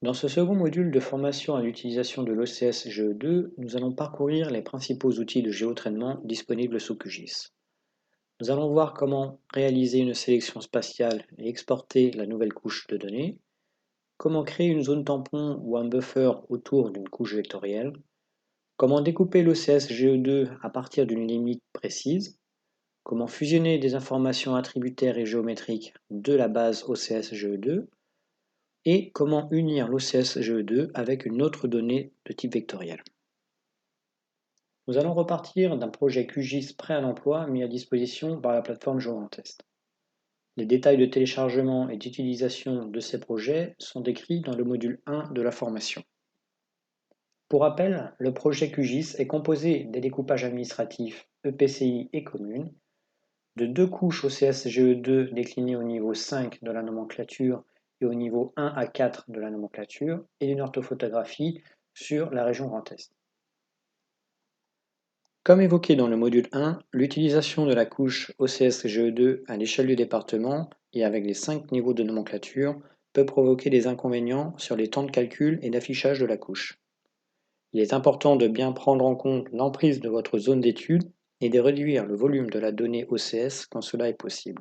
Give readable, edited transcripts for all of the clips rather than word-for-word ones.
Dans ce second module de formation à l'utilisation de l'OCS GE2, nous allons parcourir les principaux outils de géotraitement disponibles sous QGIS. Nous allons voir comment réaliser une sélection spatiale et exporter la nouvelle couche de données, comment créer une zone tampon ou un buffer autour d'une couche vectorielle, comment découper l'OCS GE2 à partir d'une limite précise, comment fusionner des informations attributaires et géométriques de la base OCS GE2, et comment unir l'OCS GE2 avec une autre donnée de type vectoriel. Nous allons repartir d'un projet QGIS prêt à l'emploi mis à disposition par la plateforme GeoGrandTest. Les détails de téléchargement et d'utilisation de ces projets sont décrits dans le module 1 de la formation. Pour rappel, le projet QGIS est composé des découpages administratifs EPCI et communes, de deux couches OCS GE2 déclinées au niveau 5 de la nomenclature et au niveau 1 à 4 de la nomenclature, et d'une orthophotographie sur la région Grand Est. Comme évoqué dans le module 1, l'utilisation de la couche OCS GE2 à l'échelle du département et avec les 5 niveaux de nomenclature peut provoquer des inconvénients sur les temps de calcul et d'affichage de la couche. Il est important de bien prendre en compte l'emprise de votre zone d'étude et de réduire le volume de la donnée OCS quand cela est possible.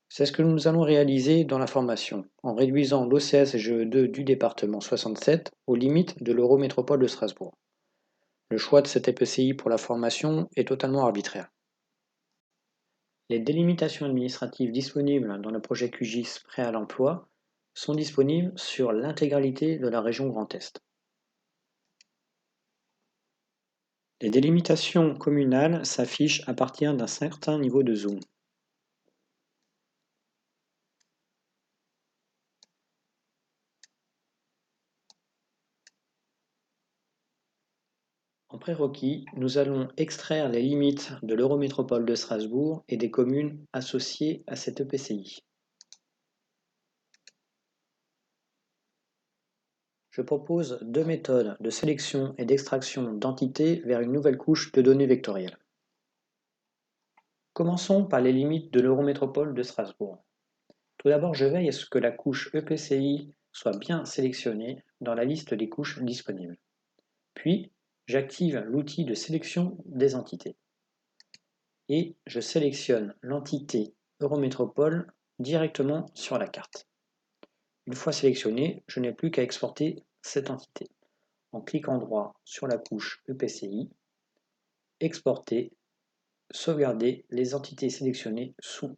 C'est ce que nous allons réaliser dans la formation, en réduisant l'OCS GE2 du département 67 aux limites de l'Eurométropole de Strasbourg. Le choix de cet EPCI pour la formation est totalement arbitraire. Les délimitations administratives disponibles dans le projet QGIS prêt à l'emploi sont disponibles sur l'intégralité de la région Grand Est. Les délimitations communales s'affichent à partir d'un certain niveau de zoom. En prérequis, nous allons extraire les limites de l'Eurométropole de Strasbourg et des communes associées à cet EPCI. Je propose deux méthodes de sélection et d'extraction d'entités vers une nouvelle couche de données vectorielles. Commençons par les limites de l'Eurométropole de Strasbourg. Tout d'abord, je veille à ce que la couche EPCI soit bien sélectionnée dans la liste des couches disponibles. Puis, j'active l'outil de sélection des entités. Et je sélectionne l'entité Eurométropole directement sur la carte. Une fois sélectionnée, je n'ai plus qu'à exporter cette entité. En cliquant droit sur la couche EPCI, exporter, sauvegarder les entités sélectionnées sous.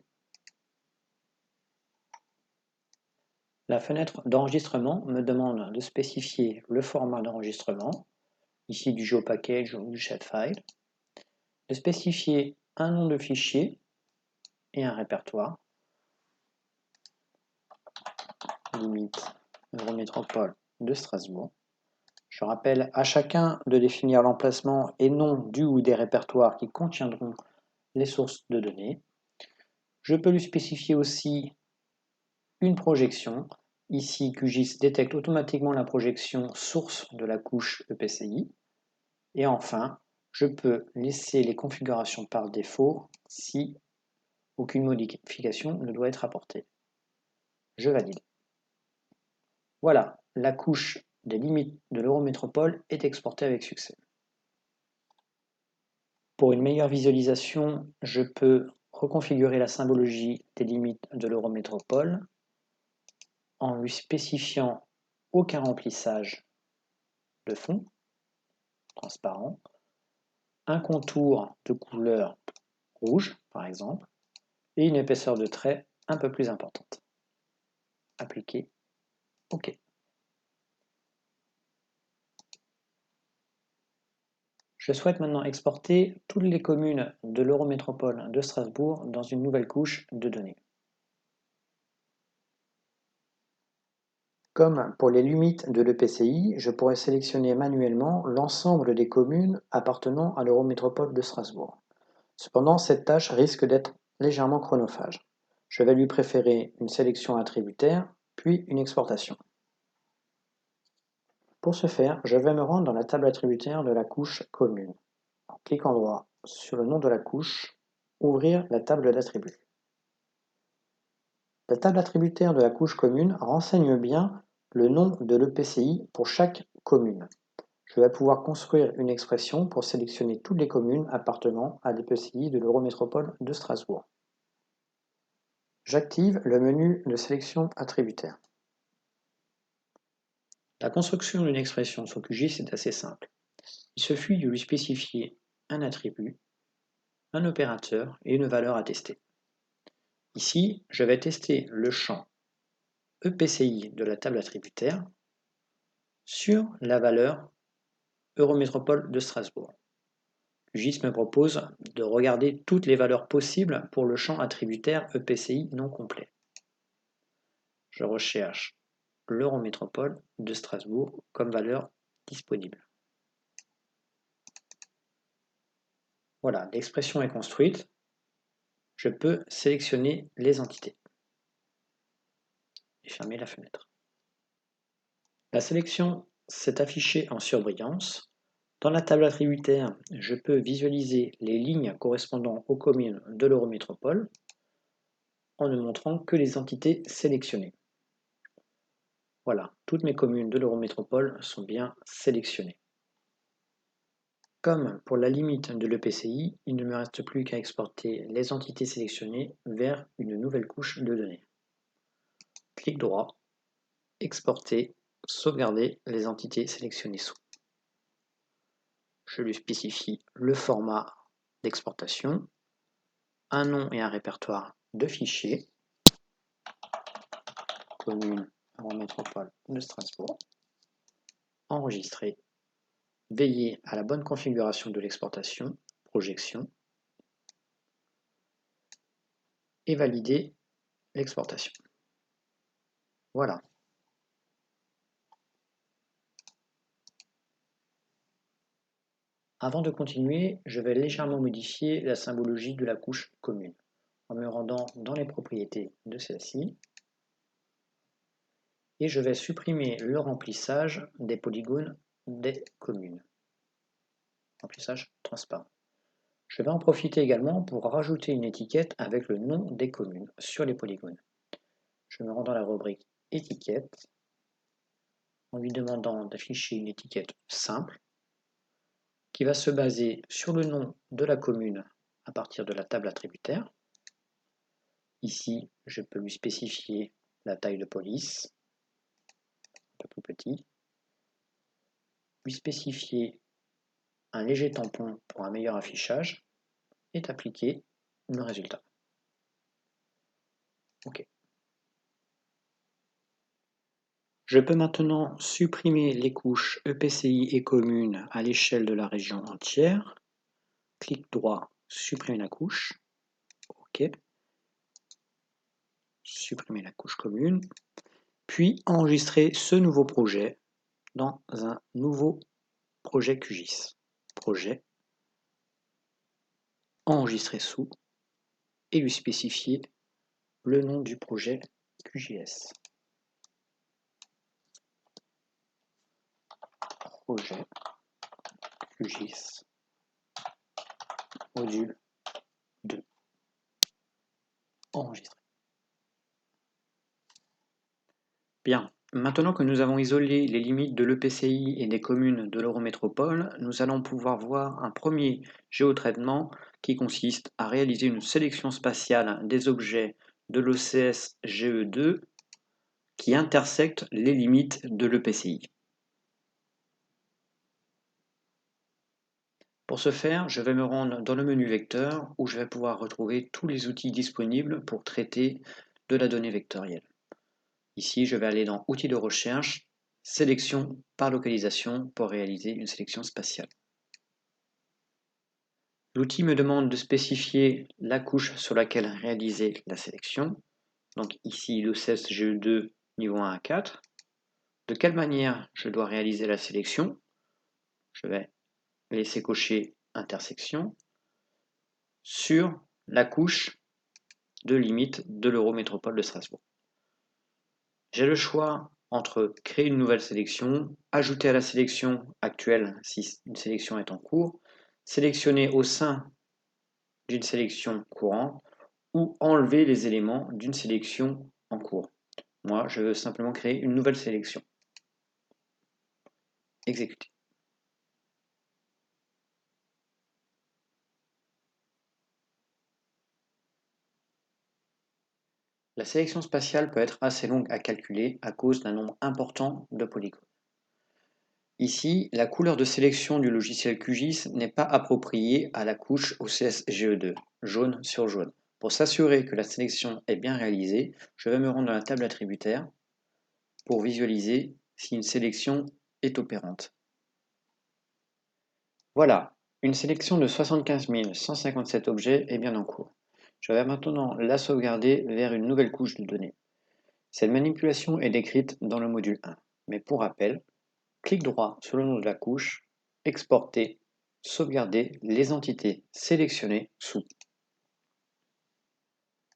La fenêtre d'enregistrement me demande de spécifier le format d'enregistrement, ici du GeoPackage ou du Shapefile, de spécifier un nom de fichier et un répertoire, limite Eurométropole de Strasbourg. Je rappelle à chacun de définir l'emplacement et nom du ou des répertoires qui contiendront les sources de données. Je peux lui spécifier aussi une projection. Ici, QGIS détecte automatiquement la projection source de la couche EPCI. Et enfin, je peux laisser les configurations par défaut si aucune modification ne doit être apportée. Je valide. Voilà, la couche des limites de l'Eurométropole est exportée avec succès. Pour une meilleure visualisation, je peux reconfigurer la symbologie des limites de l'Eurométropole en lui spécifiant aucun remplissage de fond, transparent, un contour de couleur rouge par exemple, et une épaisseur de trait un peu plus importante. Appliquer, OK. Je souhaite maintenant exporter toutes les communes de l'Eurométropole de Strasbourg dans une nouvelle couche de données. Comme pour les limites de l'EPCI, je pourrais sélectionner manuellement l'ensemble des communes appartenant à l'Eurométropole de Strasbourg. Cependant, cette tâche risque d'être légèrement chronophage. Je vais lui préférer une sélection attributaire, puis une exportation. Pour ce faire, je vais me rendre dans la table attributaire de la couche commune. En cliquant droit sur le nom de la couche, ouvrir la table d'attributs. La table attributaire de la couche commune renseigne bien le nom de l'EPCI pour chaque commune. Je vais pouvoir construire une expression pour sélectionner toutes les communes appartenant à l'EPCI de l'Eurométropole de Strasbourg. J'active le menu de sélection attributaire. La construction d'une expression sous QGIS est assez simple. Il suffit de lui spécifier un attribut, un opérateur et une valeur à tester. Ici, je vais tester le champ EPCI de la table attributaire sur la valeur Eurométropole de Strasbourg. QGIS me propose de regarder toutes les valeurs possibles pour le champ attributaire EPCI non complet. Je recherche l'Eurométropole de Strasbourg comme valeur disponible. Voilà, l'expression est construite. Je peux sélectionner les entités et fermer la fenêtre. La sélection s'est affichée en surbrillance. Dans la table attributaire, je peux visualiser les lignes correspondant aux communes de l'Eurométropole en ne montrant que les entités sélectionnées. Voilà, toutes mes communes de l'Eurométropole sont bien sélectionnées. Comme pour la limite de l'EPCI, il ne me reste plus qu'à exporter les entités sélectionnées vers une nouvelle couche de données. Clic droit, exporter, sauvegarder les entités sélectionnées sous. Je lui spécifie le format d'exportation, un nom et un répertoire de fichiers, commune Eurométropole de Strasbourg, enregistrer, veiller à la bonne configuration de l'exportation, projection, et valider l'exportation. Voilà. Avant de continuer, je vais légèrement modifier la symbologie de la couche commune en me rendant dans les propriétés de celle-ci et je vais supprimer le remplissage des polygones des communes. Remplissage transparent. Je vais en profiter également pour rajouter une étiquette avec le nom des communes sur les polygones. Je me rends dans la rubrique étiquette en lui demandant d'afficher une étiquette simple qui va se baser sur le nom de la commune à partir de la table attributaire. Ici, je peux lui spécifier la taille de police, un peu plus petit, lui spécifier un léger tampon pour un meilleur affichage et appliquer le résultat. OK. Je peux maintenant supprimer les couches EPCI et communes à l'échelle de la région entière. Clic droit, supprimer la couche. OK. Supprimer la couche commune. Puis enregistrer ce nouveau projet dans un nouveau projet QGIS. Projet, enregistrer sous et lui spécifier le nom du projet QGIS. Projet QGIS module 2. Enregistrer. Bien, maintenant que nous avons isolé les limites de l'EPCI et des communes de l'Eurométropole, nous allons pouvoir voir un premier géotraitement qui consiste à réaliser une sélection spatiale des objets de l'OCS GE2 qui intersectent les limites de l'EPCI. Pour ce faire, je vais me rendre dans le menu vecteur où je vais pouvoir retrouver tous les outils disponibles pour traiter de la donnée vectorielle. Ici, je vais aller dans Outils de recherche, Sélection par localisation pour réaliser une sélection spatiale. L'outil me demande de spécifier la couche sur laquelle réaliser la sélection. Donc ici, l'OCS GE2 niveau 1 à 4. De quelle manière je dois réaliser la sélection? Je vais laisser cocher intersection sur la couche de limite de l'Eurométropole de Strasbourg. J'ai le choix entre créer une nouvelle sélection, ajouter à la sélection actuelle si une sélection est en cours, sélectionner au sein d'une sélection courante ou enlever les éléments d'une sélection en cours. Moi, je veux simplement créer une nouvelle sélection. Exécuter. La sélection spatiale peut être assez longue à calculer à cause d'un nombre important de polygones. Ici, la couleur de sélection du logiciel QGIS n'est pas appropriée à la couche OCS GE2, jaune sur jaune. Pour s'assurer que la sélection est bien réalisée, je vais me rendre dans la table attributaire pour visualiser si une sélection est opérante. Voilà, une sélection de 75 157 objets est bien en cours. Je vais maintenant la sauvegarder vers une nouvelle couche de données. Cette manipulation est décrite dans le module 1, mais pour rappel, clic droit sur le nom de la couche, exporter, sauvegarder les entités sélectionnées sous.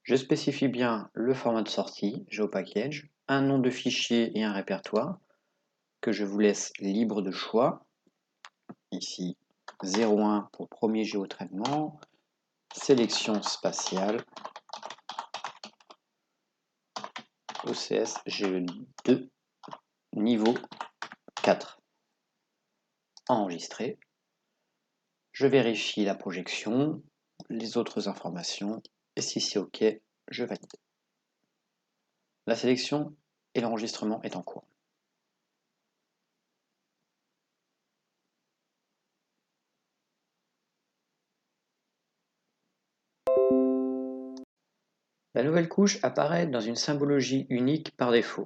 Je spécifie bien le format de sortie, GeoPackage, un nom de fichier et un répertoire que je vous laisse libre de choix. Ici, 01 pour premier géotraitement, sélection spatiale, OCS GE2, niveau 4. Enregistré. Je vérifie la projection, les autres informations, et si c'est OK, je valide. La sélection et l'enregistrement est en cours. La nouvelle couche apparaît dans une symbologie unique par défaut.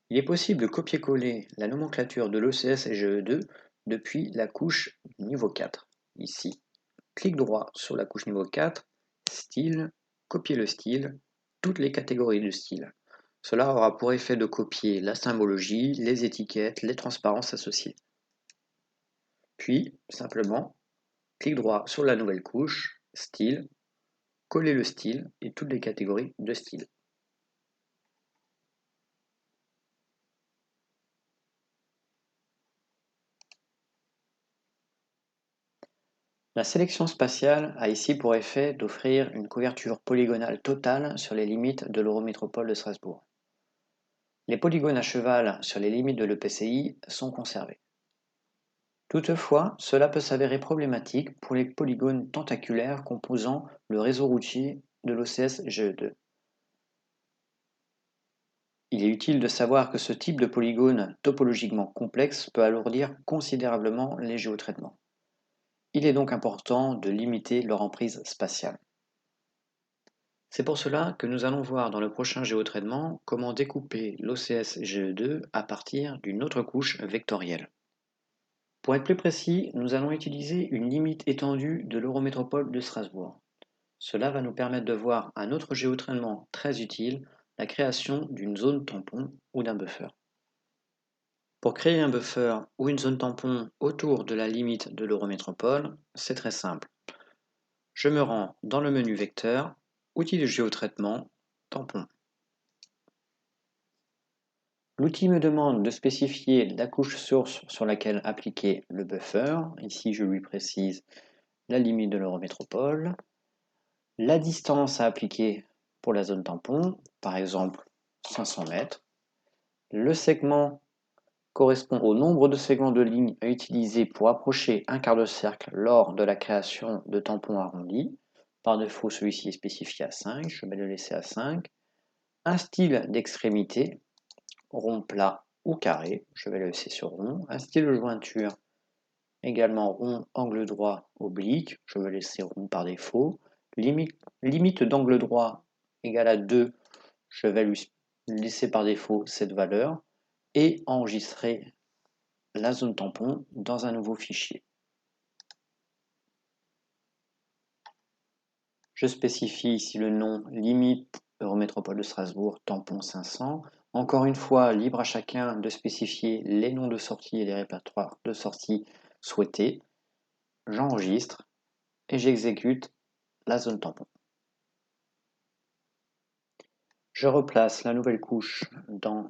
Il est possible de copier-coller la nomenclature de l'OCS GE2 depuis la couche niveau 4. Ici, clic droit sur la couche niveau 4, style, copier le style, toutes les catégories de style. Cela aura pour effet de copier la symbologie, les étiquettes, les transparences associées. Puis, simplement, clic droit sur la nouvelle couche, style, coller le style et toutes les catégories de style. La sélection spatiale a ici pour effet d'offrir une couverture polygonale totale sur les limites de l'Eurométropole de Strasbourg. Les polygones à cheval sur les limites de l'EPCI sont conservés. Toutefois, cela peut s'avérer problématique pour les polygones tentaculaires composant le réseau routier de l'OCS GE2. Il est utile de savoir que ce type de polygone topologiquement complexe peut alourdir considérablement les géotraitements. Il est donc important de limiter leur emprise spatiale. C'est pour cela que nous allons voir dans le prochain géotraitement comment découper l'OCS GE2 à partir d'une autre couche vectorielle. Pour être plus précis, nous allons utiliser une limite étendue de l'Eurométropole de Strasbourg. Cela va nous permettre de voir un autre géotraitement très utile, la création d'une zone tampon ou d'un buffer. Pour créer un buffer ou une zone tampon autour de la limite de l'Eurométropole, c'est très simple. Je me rends dans le menu Vecteur, Outils de géotraitement, Tampon. L'outil me demande de spécifier la couche source sur laquelle appliquer le buffer. Ici, je lui précise la limite de l'Eurométropole, la distance à appliquer pour la zone tampon, par exemple 500 mètres. Le segment correspond au nombre de segments de ligne à utiliser pour approcher un quart de cercle lors de la création de tampons arrondis. Par défaut, celui-ci est spécifié à 5, je vais le laisser à 5. Un style d'extrémité, rond plat ou carré, je vais le laisser sur rond. Un style de jointure, également rond, angle droit, oblique, je vais laisser rond par défaut. Limite d'angle droit égale à 2, je vais lui laisser par défaut cette valeur et enregistrer la zone tampon dans un nouveau fichier. Je spécifie ici le nom limite Eurométropole de Strasbourg tampon 500. Encore une fois, libre à chacun de spécifier les noms de sortie et les répertoires de sortie souhaités. J'enregistre et j'exécute la zone tampon. Je replace la nouvelle couche dans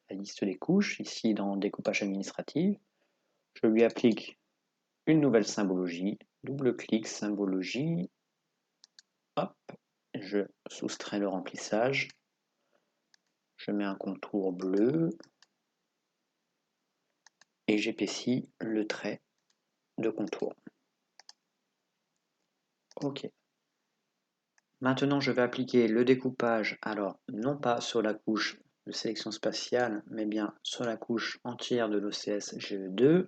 la liste des couches, ici dans découpage administratif. Je lui applique une nouvelle symbologie, double-clic, symbologie, hop, je soustrais le remplissage. Je mets un contour bleu et j'épaissis le trait de contour. OK. Maintenant, je vais appliquer le découpage, alors non pas sur la couche de sélection spatiale, mais bien sur la couche entière de l'OCS GE2.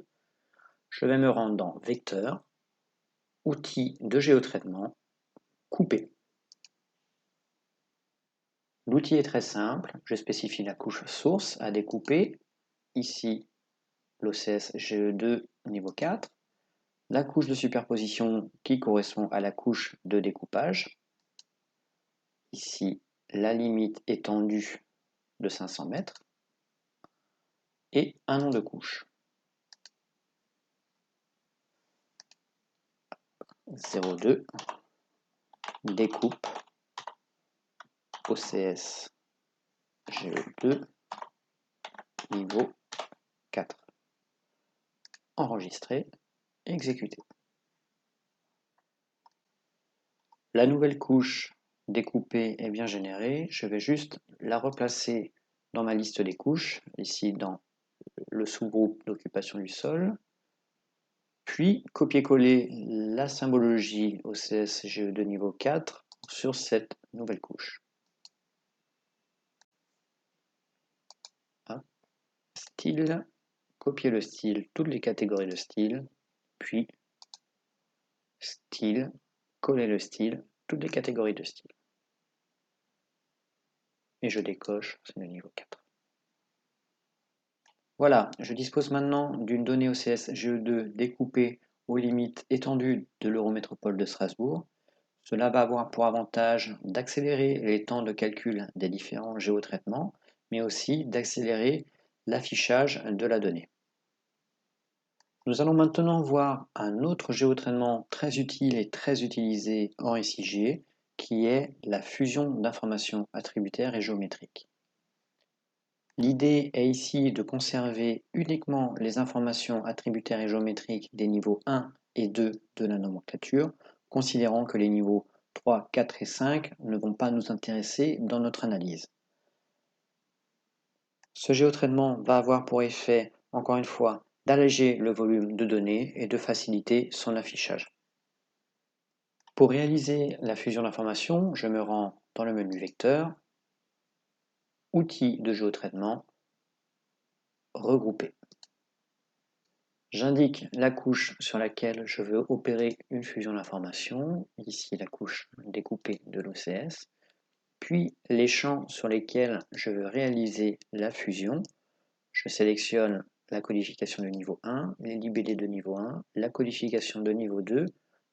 Je vais me rendre dans Vecteur, Outils de géotraitement, Couper. L'outil est très simple, je spécifie la couche source à découper, ici l'OCS GE2 niveau 4, la couche de superposition qui correspond à la couche de découpage, ici la limite étendue de 500 mètres, et un nom de couche. 02, découpe OCS GE2 niveau 4. Enregistrer, exécuter. La nouvelle couche découpée est bien générée. Je vais juste la replacer dans ma liste des couches, ici dans le sous-groupe d'occupation du sol. Puis copier-coller la symbologie OCS GE2 niveau 4 sur cette nouvelle couche. Style, copier le style, toutes les catégories de style, puis style, coller le style, toutes les catégories de style. Et je décoche, c'est le niveau 4. Voilà, je dispose maintenant d'une donnée OCS GE2 découpée aux limites étendues de l'Eurométropole de Strasbourg. Cela va avoir pour avantage d'accélérer les temps de calcul des différents géotraitements, mais aussi d'accélérer l'affichage de la donnée. Nous allons maintenant voir un autre géotraitement très utile et très utilisé en SIG, qui est la fusion d'informations attributaires et géométriques. L'idée est ici de conserver uniquement les informations attributaires et géométriques des niveaux 1 et 2 de la nomenclature, considérant que les niveaux 3, 4 et 5 ne vont pas nous intéresser dans notre analyse. Ce géotraitement va avoir pour effet, encore une fois, d'alléger le volume de données et de faciliter son affichage. Pour réaliser la fusion d'informations, je me rends dans le menu Vecteur, Outils de géotraitement, Regrouper. J'indique la couche sur laquelle je veux opérer une fusion d'informations, ici la couche découpée de l'OCS, puis les champs sur lesquels je veux réaliser la fusion. Je sélectionne la codification de niveau 1, les libellés de niveau 1, la codification de niveau 2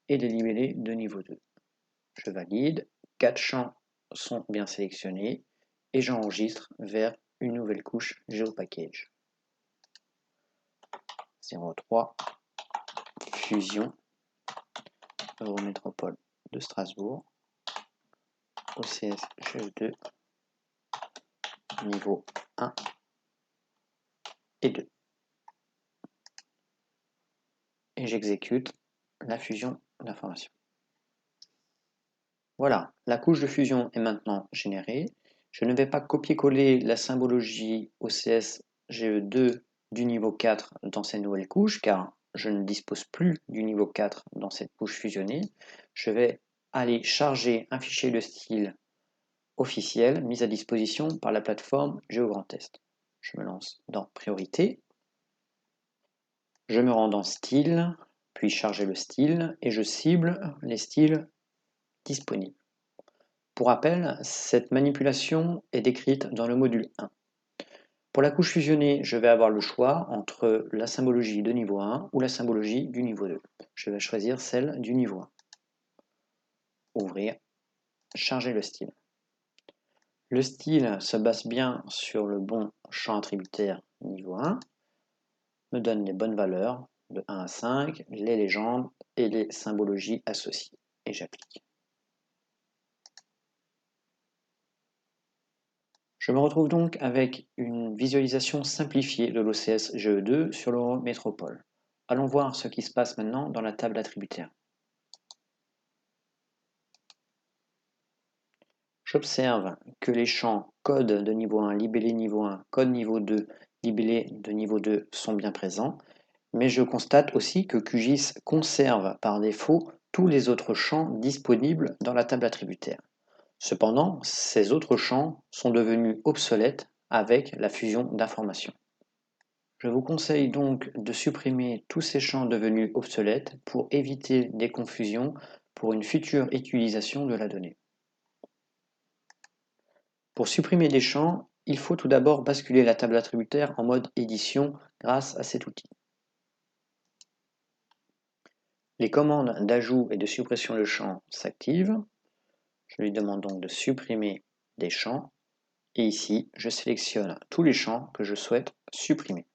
et les libellés de niveau 2. Je valide, 4 champs sont bien sélectionnés et j'enregistre vers une nouvelle couche GeoPackage. 03, fusion, Eurométropole de Strasbourg, OCS GE2, niveau 1 et 2. Et j'exécute la fusion d'informations. Voilà, la couche de fusion est maintenant générée. Je ne vais pas copier-coller la symbologie OCS GE2 du niveau 4 dans cette nouvelle couche, car je ne dispose plus du niveau 4 dans cette couche fusionnée. Je vais aller charger un fichier de style officiel mis à disposition par la plateforme GeoGrandTest. Je me lance dans Priorité. Je me rends dans Style, puis Charger le style, et je cible les styles disponibles. Pour rappel, cette manipulation est décrite dans le module 1. Pour la couche fusionnée, je vais avoir le choix entre la symbologie de niveau 1 ou la symbologie du niveau 2. Je vais choisir celle du niveau 1. Ouvrir, charger le style. Le style se base bien sur le bon champ attributaire niveau 1, me donne les bonnes valeurs de 1 à 5, les légendes et les symbologies associées. Et j'applique. Je me retrouve donc avec une visualisation simplifiée de l'OCS GE2 sur l'Eurométropole. Allons voir ce qui se passe maintenant dans la table attributaire. J'observe que les champs code de niveau 1, libellé niveau 1, code niveau 2, libellé de niveau 2 sont bien présents, mais je constate aussi que QGIS conserve par défaut tous les autres champs disponibles dans la table attributaire. Cependant, ces autres champs sont devenus obsolètes avec la fusion d'informations. Je vous conseille donc de supprimer tous ces champs devenus obsolètes pour éviter des confusions pour une future utilisation de la donnée. Pour supprimer des champs, il faut tout d'abord basculer la table attributaire en mode édition grâce à cet outil. Les commandes d'ajout et de suppression de champs s'activent. Je lui demande donc de supprimer des champs et ici je sélectionne tous les champs que je souhaite supprimer.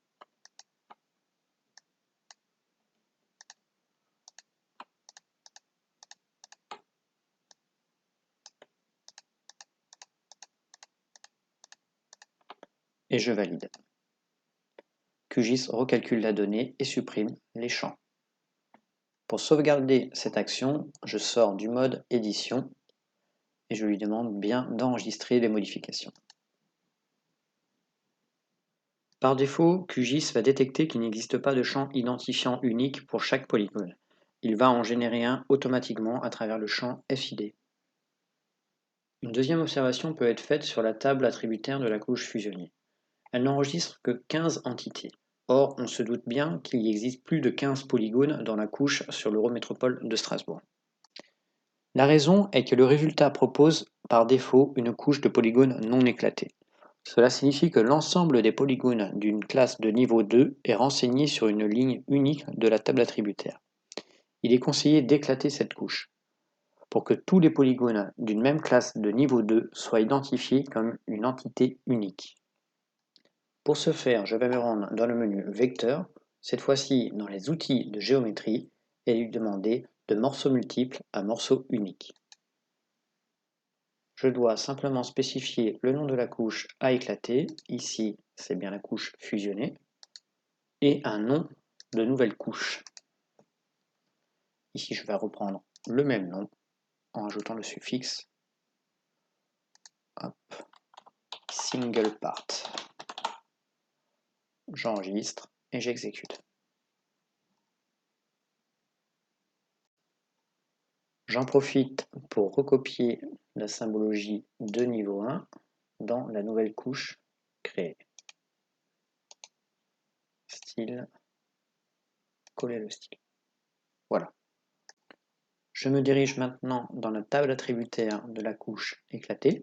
Et je valide. QGIS recalcule la donnée et supprime les champs. Pour sauvegarder cette action, je sors du mode édition et je lui demande bien d'enregistrer les modifications. Par défaut, QGIS va détecter qu'il n'existe pas de champ identifiant unique pour chaque polygone. Il va en générer un automatiquement à travers le champ FID. Une deuxième observation peut être faite sur la table attributaire de la couche fusionnée. Elle n'enregistre que 15 entités. Or, on se doute bien qu'il y existe plus de 15 polygones dans la couche sur l'Eurométropole de Strasbourg. La raison est que le résultat propose par défaut une couche de polygones non éclatés. Cela signifie que l'ensemble des polygones d'une classe de niveau 2 est renseigné sur une ligne unique de la table attributaire. Il est conseillé d'éclater cette couche pour que tous les polygones d'une même classe de niveau 2 soient identifiés comme une entité unique. Pour ce faire, je vais me rendre dans le menu Vecteur, cette fois-ci dans les outils de géométrie, et lui demander de morceaux multiples à morceaux uniques. Je dois simplement spécifier le nom de la couche à éclater, ici c'est bien la couche fusionnée, et un nom de nouvelle couche. Ici je vais reprendre le même nom en ajoutant le suffixe single part. J'enregistre et j'exécute. J'en profite pour recopier la symbologie de niveau 1 dans la nouvelle couche créée. Style, coller le style. Voilà. Je me dirige maintenant dans la table attributaire de la couche éclatée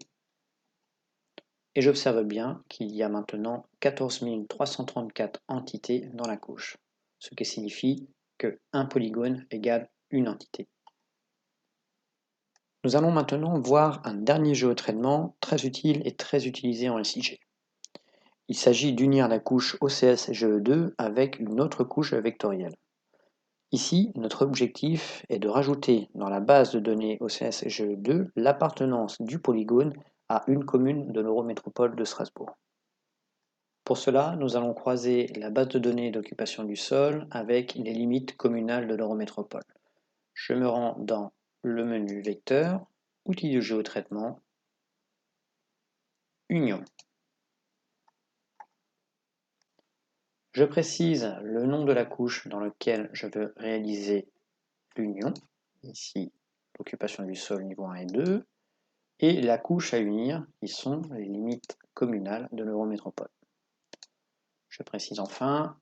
et j'observe bien qu'il y a maintenant 14 334 entités dans la couche, ce qui signifie que un polygone égale une entité. Nous allons maintenant voir un dernier géotraitement très utile et très utilisé en SIG. Il s'agit d'unir la couche OCS GE2 avec une autre couche vectorielle. Ici, notre objectif est de rajouter dans la base de données OCS GE2 l'appartenance du polygone à une commune de l'Eurométropole de Strasbourg. Pour cela, nous allons croiser la base de données d'occupation du sol avec les limites communales de l'Eurométropole. Je me rends dans le menu Vecteur, outils de géotraitement, Union. Je précise le nom de la couche dans laquelle je veux réaliser l'union, ici l'occupation du sol niveau 1 et 2, et la couche à unir, qui sont les limites communales de l'Eurométropole. Je précise enfin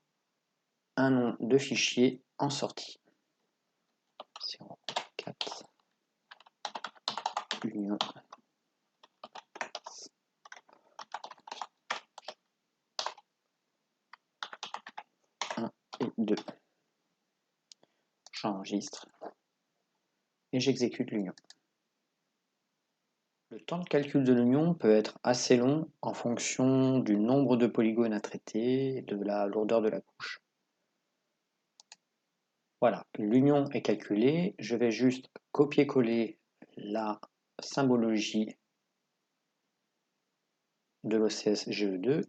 un nom de fichier en sortie. 04 union 1 et 2. J'enregistre et j'exécute l'union. Le temps de calcul de l'union peut être assez long en fonction du nombre de polygones à traiter et de la lourdeur de la couche. Voilà, l'union est calculée. Je vais juste copier-coller la symbologie de l'OCS GE2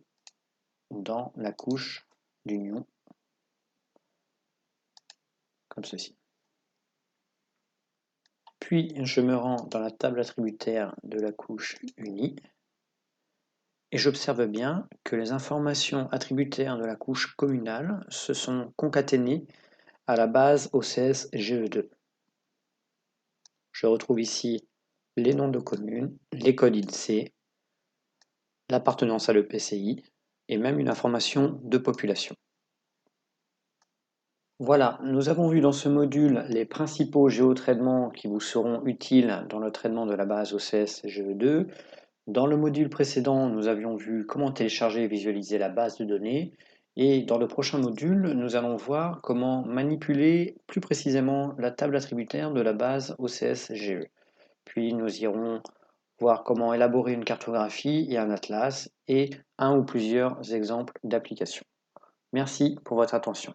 dans la couche d'union, comme ceci. Puis je me rends dans la table attributaire de la couche unie et j'observe bien que les informations attributaires de la couche communale se sont concaténées à la base OCS GE2. Je retrouve ici les noms de communes, les codes INSEE, l'appartenance à l'EPCI et même une information de population. Voilà, nous avons vu dans ce module les principaux géotraitements qui vous seront utiles dans le traitement de la base OCS GE2. Dans le module précédent, nous avions vu comment télécharger et visualiser la base de données. Et dans le prochain module, nous allons voir comment manipuler plus précisément la table attributaire de la base OCS GE. Puis nous irons voir comment élaborer une cartographie et un atlas et un ou plusieurs exemples d'applications. Merci pour votre attention.